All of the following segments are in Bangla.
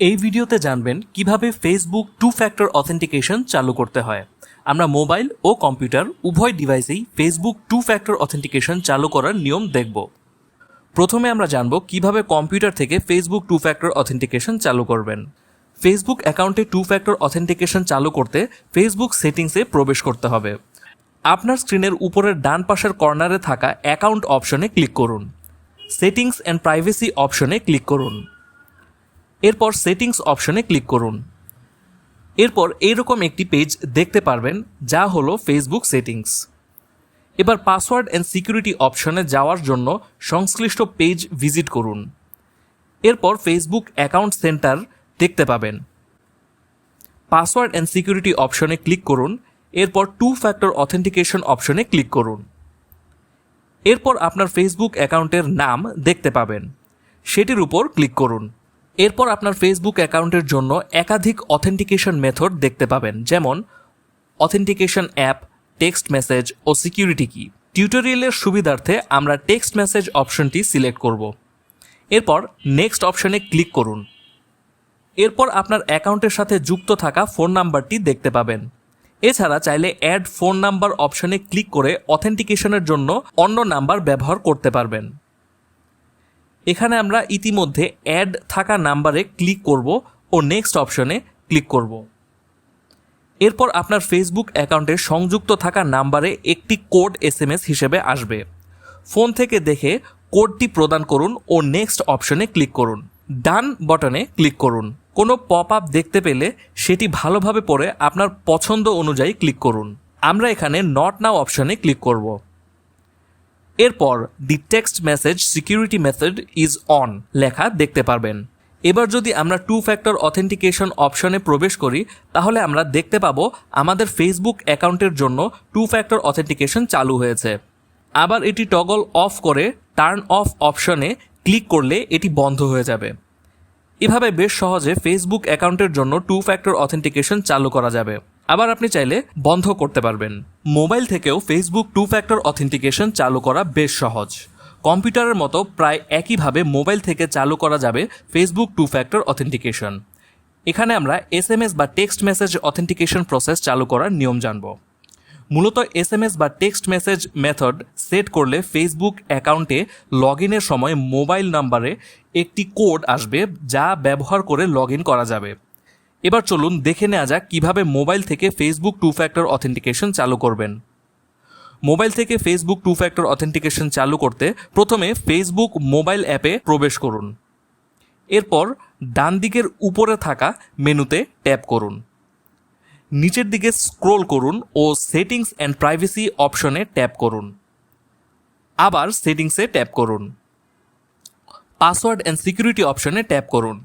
এই ভিডিওতে জানবেন কিভাবে ফেসবুক টু ফ্যাক্টর অথেন্টিকেশন চালু করতে হয়। আমরা মোবাইল ও কম্পিউটার উভয় ডিভাইসেই ফেসবুক টু ফ্যাক্টর অথেন্টিকেশন চালু করার নিয়ম দেখব। প্রথমে আমরা জানব কিভাবে কম্পিউটার থেকে ফেসবুক টু ফ্যাক্টর অথেন্টিকেশন চালু করবেন। ফেসবুক অ্যাকাউন্টে টু ফ্যাক্টর অথেন্টিকেশন চালু করতে ফেসবুক সেটিংসে প্রবেশ করতে হবে। আপনার স্ক্রিনের উপরের ডান পাশের কর্নারে থাকা অ্যাকাউন্ট অপশনে ক্লিক করুন। সেটিংস অ্যান্ড প্রাইভেসি অপশনে ক্লিক করুন। এরপর সেটিংস অপশনে ক্লিক করুন। এরপর এইরকম একটি পেজ দেখতে পারবেন যা হলো ফেসবুক সেটিংস। এবার পাসওয়ার্ড অ্যান্ড সিকিউরিটি অপশনে যাওয়ার জন্য সংশ্লিষ্ট পেজ ভিজিট করুন। এরপর ফেসবুক অ্যাকাউন্ট সেন্টার দেখতে পাবেন। পাসওয়ার্ড অ্যান্ড সিকিউরিটি অপশনে ক্লিক করুন। এরপর টু ফ্যাক্টর অথেন্টিকেশন অপশনে ক্লিক করুন। এরপর আপনার ফেসবুক অ্যাকাউন্টের নাম দেখতে পাবেন, সেটির উপর ক্লিক করুন। এরপর আপনার ফেসবুক অ্যাকাউন্টের জন্য একাধিক অথেন্টিকেশন মেথড দেখতে পাবেন, যেমন অথেন্টিকেশন অ্যাপ, টেক্সট মেসেজ ও সিকিউরিটি কি। টিউটোরিয়ালের সুবিধার্থে আমরা টেক্সট মেসেজ অপশনটি সিলেক্ট করব। এরপর নেক্সট অপশনে ক্লিক করুন। এরপর আপনার অ্যাকাউন্টের সাথে যুক্ত থাকা ফোন নাম্বারটি দেখতে পাবেন। এছাড়া চাইলে অ্যাড ফোন নাম্বার অপশনে ক্লিক করে অথেন্টিকেশনের জন্য অন্য নাম্বার ব্যবহার করতে পারবেন। এখানে আমরা ইতিমধ্যে অ্যাড থাকা নাম্বারে ক্লিক করব ও নেক্সট অপশনে ক্লিক করব। এরপর আপনার ফেসবুক অ্যাকাউন্টে সংযুক্ত থাকা নাম্বারে একটি কোড SMS হিসেবে আসবে। ফোন থেকে দেখে কোডটি প্রদান করুন ও নেক্সট অপশনে ক্লিক করুন। ডান বাটনে ক্লিক করুন। কোনো পপ আপ দেখতে পেলে সেটি ভালোভাবে পড়ে আপনার পছন্দ অনুযায়ী ক্লিক করুন। আমরা এখানে নট নাও অপশনে ক্লিক করব। এরপর দি text message security method is on লেখা দেখতে পারবেন। এবার যদি আমরা টু ফ্যাক্টর অথেন্টিকেশন অপশনে প্রবেশ করি, তাহলে আমরা দেখতে পাবো আমাদের ফেসবুক অ্যাকাউন্টের জন্য টু ফ্যাক্টর অথেন্টিকেশন চালু হয়েছে। আবার এটি টগল অফ করে টার্ন অফ অপশনে ক্লিক করলে এটি বন্ধ হয়ে যাবে। এভাবে বেশ সহজে ফেসবুক অ্যাকাউন্টের জন্য টু ফ্যাক্টর অথেন্টিকেশন চালু করা যাবে। আবার আপনি চাইলে বন্ধ করতে পারবেন। মোবাইল থেকেও ফেসবুক টু ফ্যাক্টর অথেন্টিকেশন চালু করা বেশ সহজ। কম্পিউটারের মতো প্রায় একইভাবে মোবাইল থেকে চালু করা যাবে ফেসবুক টু ফ্যাক্টর অথেন্টিকেশন। এখানে আমরা SMS বা টেক্সট মেসেজ অথেন্টিকেশন প্রসেস চালু করার নিয়ম জানব। মূলত SMS বা টেক্সট মেসেজ মেথড সেট করলে ফেসবুক অ্যাকাউন্টে লগ ইনের সময় মোবাইল নাম্বারে একটি কোড আসবে, যা ব্যবহার করে লগ ইন করা যাবে। এবার চলুন দেখে নেওয়া যাক কিভাবে মোবাইল থেকে ফেসবুক টু ফ্যাক্টর অথেন্টিকেশন চালু করবেন। মোবাইল থেকে ফেসবুক টু ফ্যাক্টর অথেন্টিকেশন চালু করতে প্রথমে ফেসবুক মোবাইল অ্যাপে প্রবেশ করুন। এরপর ডান দিকের উপরে থাকা মেনুতে ট্যাপ করুন। নিচের দিকে স্ক্রোল করুন ও সেটিংস অ্যান্ড প্রাইভেসি অপশনে ট্যাপ করুন। আবার সেটিংসে ট্যাপ করুন। পাসওয়ার্ড অ্যান্ড সিকিউরিটি অপশনে ট্যাপ করুন।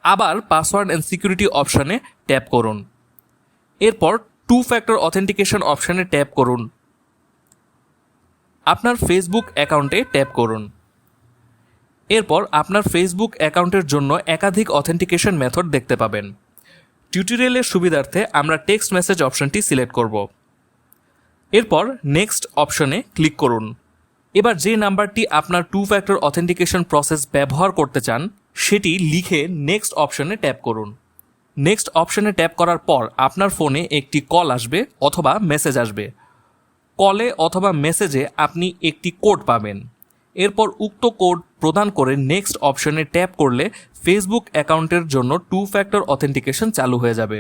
আবার পাসওয়ার্ড অ্যান্ড সিকিউরিটি অপশনে ট্যাপ করুন। এরপর টু ফ্যাক্টর অথেন্টিকেশন অপশনে ট্যাপ করুন। আপনার ফেসবুক অ্যাকাউন্টে ট্যাপ করুন। এরপর আপনার ফেসবুক অ্যাকাউন্টের জন্য একাধিক অথেন্টিকেশন মেথড দেখতে পাবেন। টিউটোরিয়ালের সুবিধার্থে আমরা টেক্সট মেসেজ অপশনটি সিলেক্ট করব। এরপর নেক্সট অপশনে ক্লিক করুন। এবার যে নাম্বারটি আপনার টু ফ্যাক্টর অথেন্টিকেশন প্রসেস ব্যবহার করতে চান সেটি লিখে নেক্সট অপশনে ট্যাপ করুন। নেক্সট অপশনে ট্যাপ করার পর আপনার ফোনে একটি কল আসবে অথবা মেসেজ আসবে। কলে অথবা মেসেজে আপনি একটি কোড পাবেন। এরপর উক্ত কোড প্রদান করে নেক্সট অপশনে ট্যাপ করলে ফেসবুক অ্যাকাউন্টের জন্য টু ফ্যাক্টর অথেন্টিকেশন চালু হয়ে যাবে।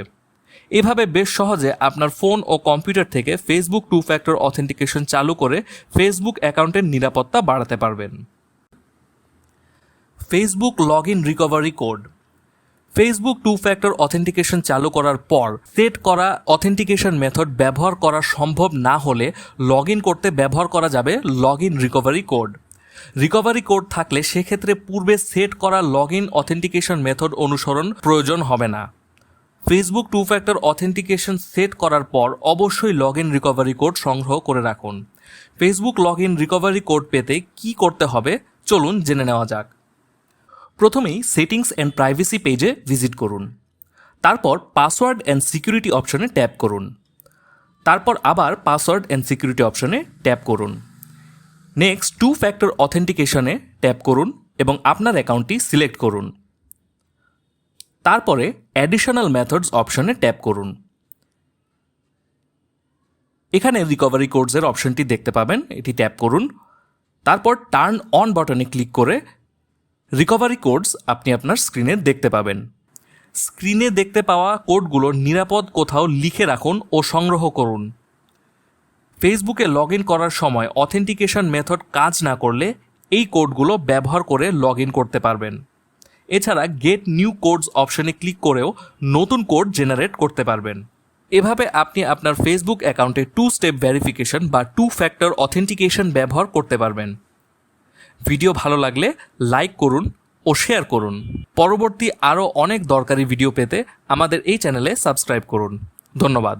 এভাবে বেশ সহজে আপনার ফোন ও কম্পিউটার থেকে ফেসবুক টু ফ্যাক্টর অথেন্টিকেশন চালু করে ফেসবুক অ্যাকাউন্টের নিরাপত্তা বাড়াতে পারবেন। Facebook log in recovery code. Facebook two factor authentication চালু করার পর সেট করা অথেন্টিকেশন মেথড ব্যবহার করা সম্ভব না হলে লগ ইন করতে ব্যবহার করা যাবে log in recovery code. Recovery code থাকলে সেক্ষেত্রে পূর্বে সেট করা লগ ইন অথেন্টিকেশন মেথড অনুসরণ প্রয়োজন হবে না। Facebook two factor authentication set করার পর অবশ্যই লগ ইন রিকভারি কোড সংগ্রহ করে রাখুন। Facebook log in recovery code পেতে কি করতে হবে চলুন জেনে নেওয়া যাক। প্রথমেই সেটিংস অ্যান্ড প্রাইভেসি পেজে ভিজিট করুন। তারপর পাসওয়ার্ড অ্যান্ড সিকিউরিটি অপশনে ট্যাপ করুন। তারপর আবার পাসওয়ার্ড অ্যান্ড সিকিউরিটি অপশনে ট্যাপ করুন। নেক্সট টু ফ্যাক্টর অথেন্টিকেশনে ট্যাপ করুন এবং আপনার অ্যাকাউন্টটি সিলেক্ট করুন। তারপরে অ্যাডিশনাল মেথডস অপশনে ট্যাপ করুন। এখানে রিকভারি কোডসের অপশনটি দেখতে পাবেন, এটি ট্যাপ করুন। তারপর টার্ন অন বাটনে ক্লিক করে রিকভারি কোডস আপনি আপনার স্ক্রিনে দেখতে পাবেন। স্ক্রিনে দেখতে পাওয়া কোডগুলো নিরাপদ কোথাও লিখে রাখুন ও সংগ্রহ করুন। ফেসবুকে লগ ইন করার সময় অথেন্টিকেশন মেথড কাজ না করলে এই কোডগুলো ব্যবহার করে লগ ইন করতে পারবেন। এছাড়া গেট নিউ কোডস অপশনে ক্লিক করেও নতুন কোড জেনারেট করতে পারবেন। এভাবে আপনি আপনার ফেসবুক অ্যাকাউন্টে 2 স্টেপ ভেরিফিকেশন বা 2 ফ্যাক্টর অথেন্টিকেশন ব্যবহার করতে পারবেন। ভিডিও ভালো লাগলে লাইক করুন ও শেয়ার করুন। পরবর্তী আরও অনেক দরকারি ভিডিও পেতে আমাদের এই চ্যানেলে সাবস্ক্রাইব করুন। ধন্যবাদ।